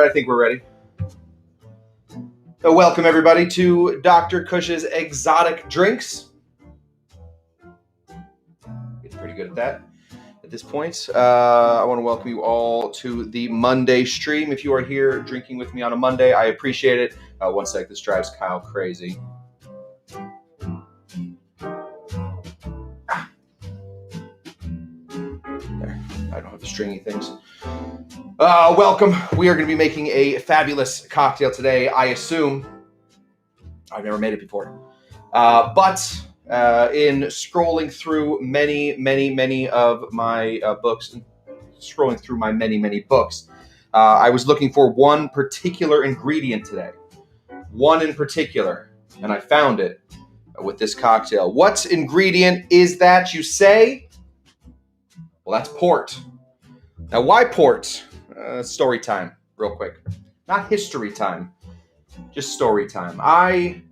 right, I think we're ready. So welcome everybody to Dr. Cush's Exotic Drinks. Getting pretty good at that at this point. I want to welcome you all to the Monday stream. If you are here drinking with me on a Monday, I appreciate it. One sec, this drives Kyle crazy. There, I don't have the stringy things. Welcome. We are going to be making a fabulous cocktail today. I assume I've never made it before, but in scrolling through many of my books, scrolling through my many books, I was looking for one particular ingredient today. One in particular, and I found it with this cocktail. What ingredient is that, you say? Well, that's port. Now, why port? Story time, real quick. Not history time, just story time. I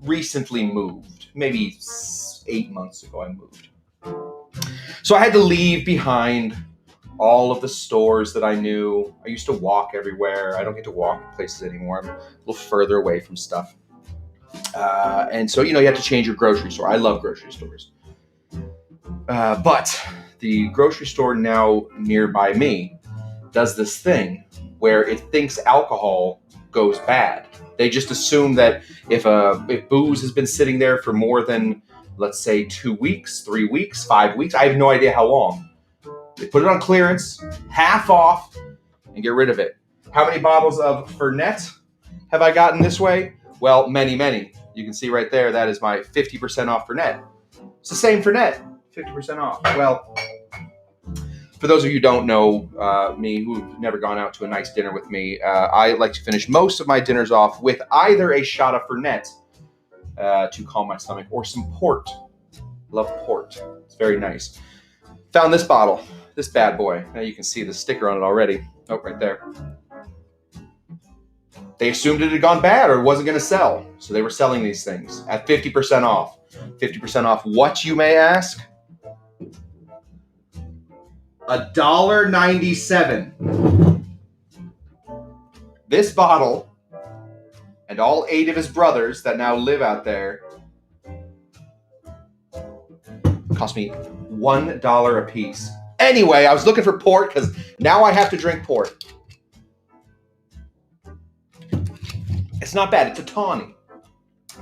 recently moved. Maybe 8 months ago I moved. So I had to leave behind all of the stores that I knew. I used to walk everywhere. I don't get to walk places anymore. I'm a little further away from stuff. And so, you have to change your grocery store. I love grocery stores. But the grocery store now nearby me does this thing where it thinks alcohol goes bad. They just assume that if booze has been sitting there for more than, let's say, 2 weeks, 3 weeks, 5 weeks, I have no idea how long, they put it on clearance, half off, and get rid of it. How many bottles of Fernet have I gotten this way? Well, many. You can see right there, that is my 50% off Fernet. It's the same Fernet, 50% off. Well, for those of you who don't know me, who've never gone out to a nice dinner with me, I like to finish most of my dinners off with either a shot of Fernet to calm my stomach or some port. Love port. It's very nice. Found this bottle, this bad boy. Now you can see the sticker on it already. Oh, right there. They assumed it had gone bad or it wasn't going to sell. So they were selling these things at 50% off. 50% off what, you may ask? $1.97. This bottle and all 8 of his brothers that now live out there cost me $1 a piece. Anyway, I was looking for port because now I have to drink port. It's not bad. It's a tawny.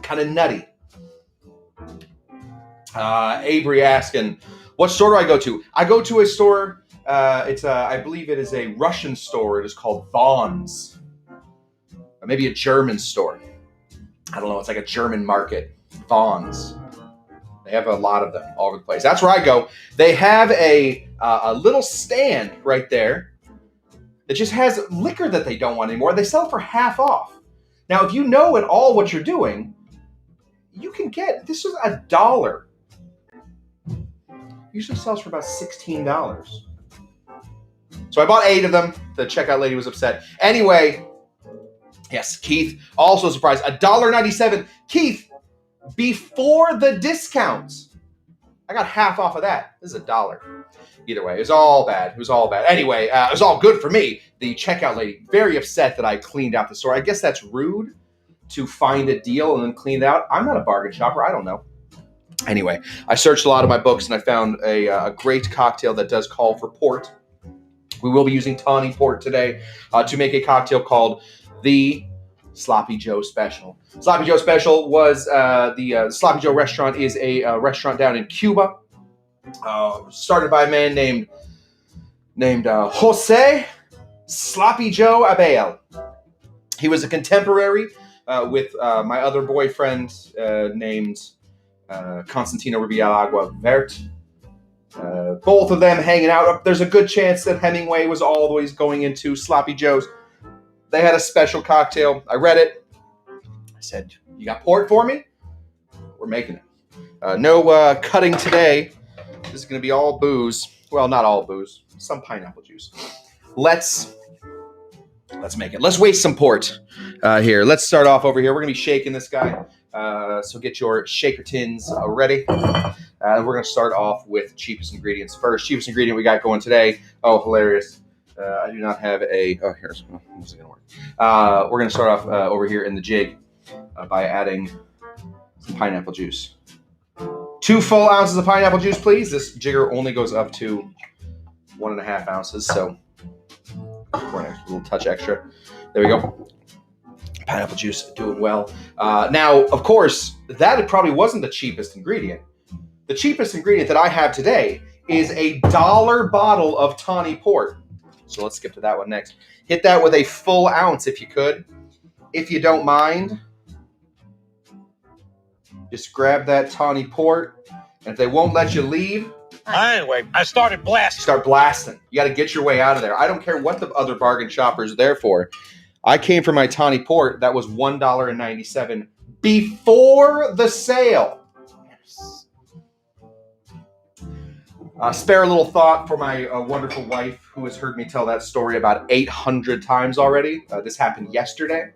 Kind of nutty. Avery asking, what store do I go to? I go to a store. I believe it is a Russian store. It is called Vaughn's. Or maybe a German store. I don't know. It's like a German market. Vaughn's. They have a lot of them all over the place. That's where I go. They have a little stand right there that just has liquor that they don't want anymore. They sell it for half off. Now, if you know at all what you're doing, you can get, this is $1. Usually sells for about $16. So I bought 8 of them. The checkout lady was upset. Anyway, yes, Keith, also surprised. $1.97. Keith, before the discounts. I got half off of that. This is $1. Either way, it was all bad. Anyway, it was all good for me. The checkout lady, very upset that I cleaned out the store. I guess that's rude to find a deal and then clean it out. I'm not a bargain shopper. I don't know. Anyway, I searched a lot of my books and I found a great cocktail that does call for port. We will be using tawny port today to make a cocktail called the Sloppy Joe Special. Sloppy Joe Special was the Sloppy Joe Restaurant is a restaurant down in Cuba. Started by a man named Jose Sloppy Joe Abeal. He was a contemporary with my other boyfriend named Constantino Rubial Vert. Both of them hanging out. There's a good chance that Hemingway was always going into Sloppy Joe's. They had a special cocktail. I read it. I said, you got port for me? We're making it. No cutting today. This is going to be all booze. Well, not all booze. Some pineapple juice. Let's make it. Let's waste some port here. Let's start off over here. We're going to be shaking this guy. So get your shaker tins ready. We're going to start off with cheapest ingredients first. Cheapest ingredient we got going today. Oh, hilarious. I do not have a. Oh, here's. Oh, this is gonna work. We're gonna start off over here in the jig by adding some pineapple juice. 2 full ounces of pineapple juice, please. This jigger only goes up to 1.5 ounces, so we're a little touch extra. There we go. Pineapple juice, doing well. Now, of course, that probably wasn't the cheapest ingredient. The cheapest ingredient that I have today is a $1 bottle of tawny port. So let's skip to that one next. Hit that with a full ounce if you could. If you don't mind, just grab that tawny port. And if they won't let you leave, anyway, I started blasting. Start blasting. You got to get your way out of there. I don't care what the other bargain shoppers are there for. I came for my tawny port. That was $1.97 before the sale. Yes. Spare a little thought for my wonderful wife, who has heard me tell that story about 800 times already. This happened yesterday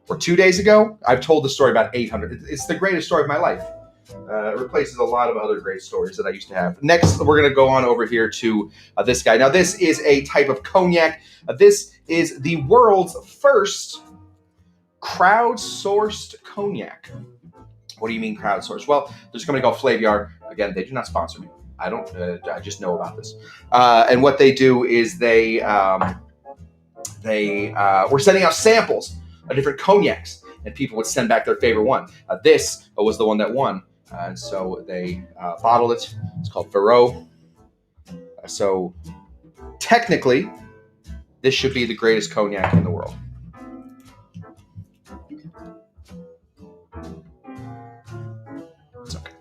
or 2 days ago. I've told the story about 800. It's the greatest story of my life. It replaces a lot of other great stories that I used to have. Next, we're going to go on over here to this guy. Now, this is a type of cognac. This is the world's first crowdsourced cognac. What do you mean crowdsourced? Well, there's a company called Flaviar. Again, they do not sponsor me. I don't. I just know about this. And what they do is they were sending out samples of different cognacs, and people would send back their favorite one. This was the one that won. And so they bottled it. It's called Varro. So technically, this should be the greatest cognac in the world. It's okay.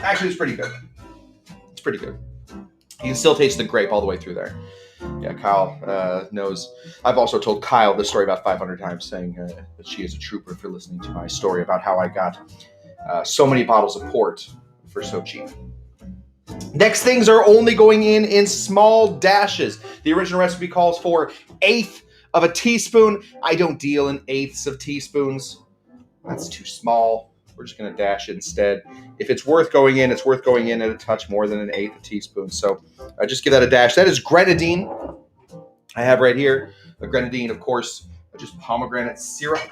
Actually, it's pretty good. It's pretty good. You can still taste the grape all the way through there. Yeah, Kyle knows. I've also told Kyle this story about 500 times, saying that she is a trooper for listening to my story about how I got so many bottles of port for so cheap. Next things are only going in small dashes. The original recipe calls for 1/8 of a teaspoon. I don't deal in 1/8 of teaspoons. That's too small. We're just going to dash it instead. If it's worth going in, it's worth going in at a touch more than 1/8 a teaspoon. So I just give that a dash. That is Grenadine. I have right here a Grenadine, of course, just pomegranate syrup.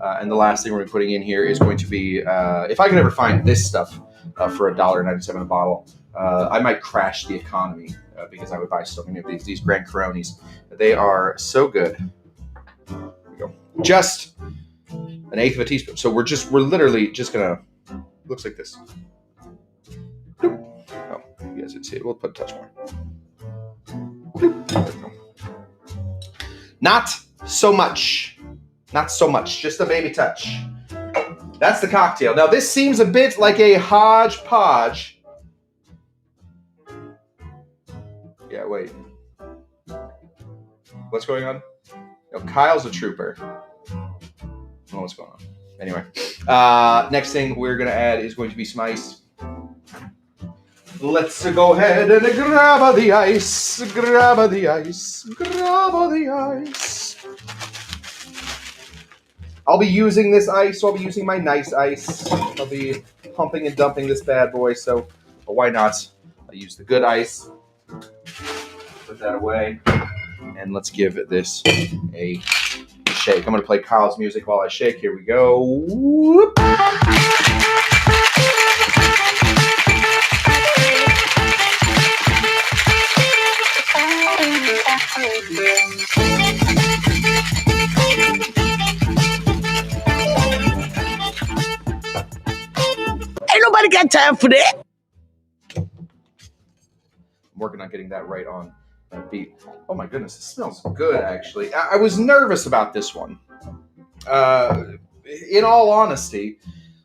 And the last thing we're putting in here is going to be, if I can ever find this stuff for $1.97 a bottle, I might crash the economy because I would buy so many of these Grand Coronis. They are so good. There we go. Just 1/8 of a teaspoon. So we're literally just gonna, looks like this. Bloop. Oh, you guys can see it. We'll put a touch more. Bloop. There we go. Not so much. Not so much, just a baby touch. That's the cocktail. Now, this seems a bit like a hodge-podge. Yeah, wait. What's going on? No, Kyle's a trooper. I don't know what's going on. Anyway, next thing we're going to add is going to be some ice. Let's go ahead and grab the ice. Grab the ice. Grab the ice. I'll be using this ice, so I'll be using my nice ice. I'll be pumping and dumping this bad boy, so why not? I'll use the good ice. Put that away. And let's give this a shake. I'm going to play Kyle's music while I shake. Here we go. Whoop. Ain't nobody got time for that. I'm working on getting that right on that beat. Oh my goodness, it smells good, actually. I was nervous about this one. In all honesty,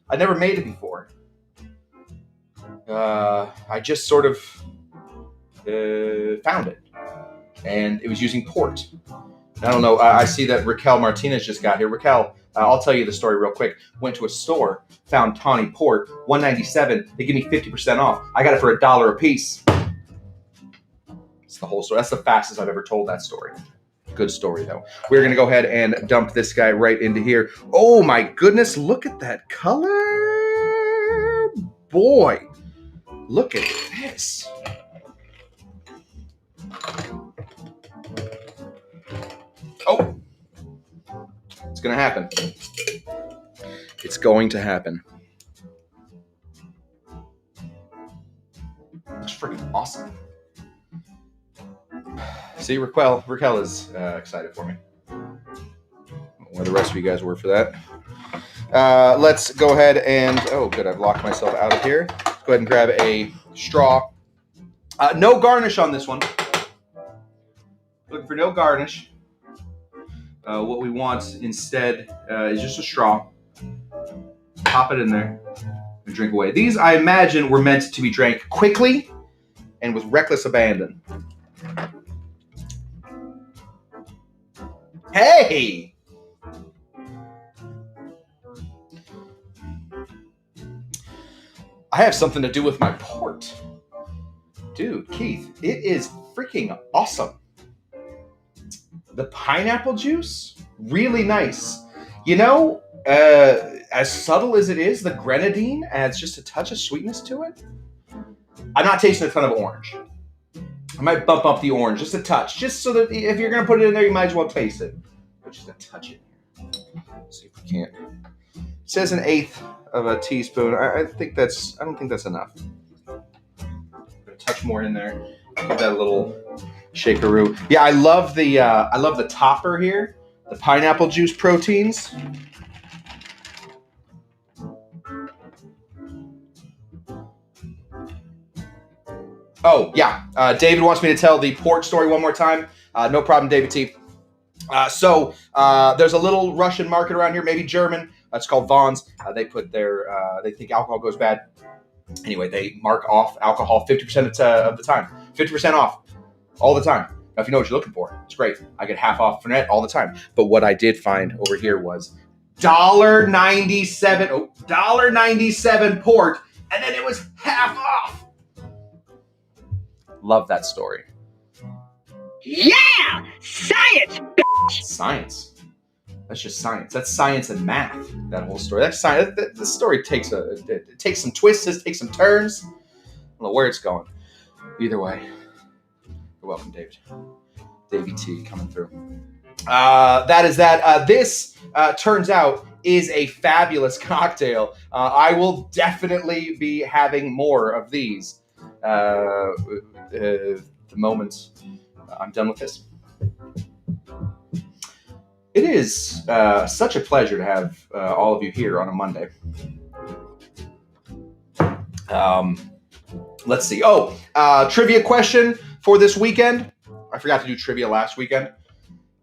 I never made it before. I just sort of found it. And it was using port. I don't know. I see that Raquel Martinez just got here. Raquel, I'll tell you the story real quick. Went to a store, found tawny port, $1.97. They give me 50% off. I got it for $1 a piece. It's the whole story. That's the fastest I've ever told that story. Good story, though. We're going to go ahead and dump this guy right into here. Oh, my goodness. Look at that color. Boy, look at this. going to happen. It's going to happen. It's freaking awesome. See, Raquel is excited for me. Where the rest of you guys were for that. Let's go ahead and... Oh, good. I've locked myself out of here. Go ahead and grab a straw. No garnish on this one. Looking for no garnish. What we want instead is just a straw. Pop it in there and drink away. These, I imagine, were meant to be drank quickly and with reckless abandon. Hey! I have something to do with my port. Dude, Keith, it is freaking awesome. The pineapple juice, really nice. You know, as subtle as it is, the Grenadine adds just a touch of sweetness to it. I'm not tasting a ton of orange. I might bump up the orange just a touch, just so that if you're gonna put it in there, you might as well taste it. But just a touch in here. Let's see if we can't. It says 1/8 of a teaspoon. I don't think that's enough. Put a touch more in there. Give that a little shakeroo. Yeah, I love the topper here. The pineapple juice proteins. Oh, yeah. David wants me to tell the port story one more time. No problem, David T. So there's a little Russian market around here, maybe German. It's called Vaughn's. They put their, they think alcohol goes bad. Anyway, they mark off alcohol 50% of the time. 50% off all the time. Now, if you know what you're looking for, it's great. I get half off Fernet all the time. But what I did find over here was $1.97. Oh, $1.97 port, and then it was half off. Love that story. Yeah! Science! Science. That's just science. That's science and math. That whole story. That's science. The story takes some twists, it takes some turns. I don't know where it's going. Either way, you're welcome, David. Davey T coming through. That is that. This turns out is a fabulous cocktail. I will definitely be having more of these. The moment I'm done with this. It is such a pleasure to have all of you here on a Monday. Let's see. Oh, trivia question for this weekend. I forgot to do trivia last weekend.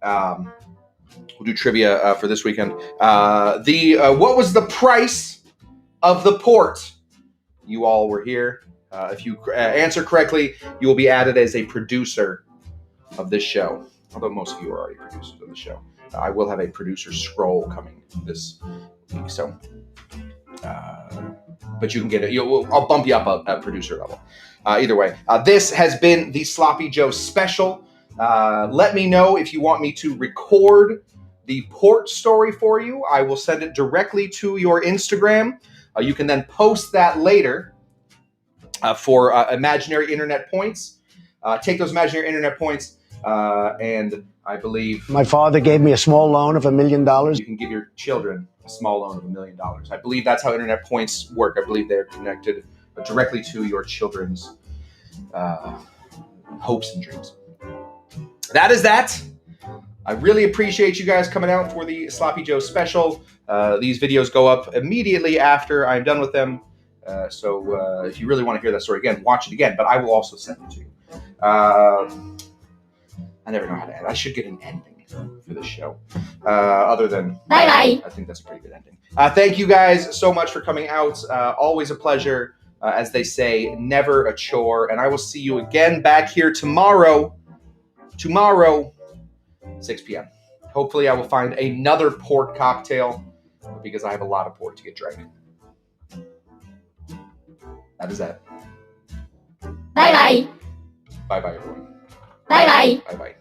We'll do trivia for this weekend. What was the price of the port? You all were here. If you answer correctly, you will be added as a producer of this show. Although most of you are already producers of the show. I will have a producer scroll coming this week. So, but you can get it. I'll bump you up a producer level. Either way, this has been the Sloppy Joe special. Let me know if you want me to record the port story for you. I will send it directly to your Instagram. You can then post that later for imaginary internet points. Take those imaginary internet points and I believe... My father gave me a small loan of $1 million. You can give your children a small loan of $1 million. I believe that's how internet points work. I believe they're connected directly to your children's hopes and dreams. That is that. I really appreciate you guys coming out for the Sloppy Joe special. These videos go up immediately after I'm done with them. So if you really want to hear that story again, watch it again. But I will also send it to you. I never know how to end. I should get an ending for this show. Other than bye-bye. I think that's a pretty good ending. Thank you guys so much for coming out. Always a pleasure. As they say, never a chore. And I will see you again back here tomorrow. 6 p.m. Hopefully I will find another port cocktail because I have a lot of port to get drank. That is that. Bye-bye. Bye-bye, everyone. Bye-bye. Bye-bye.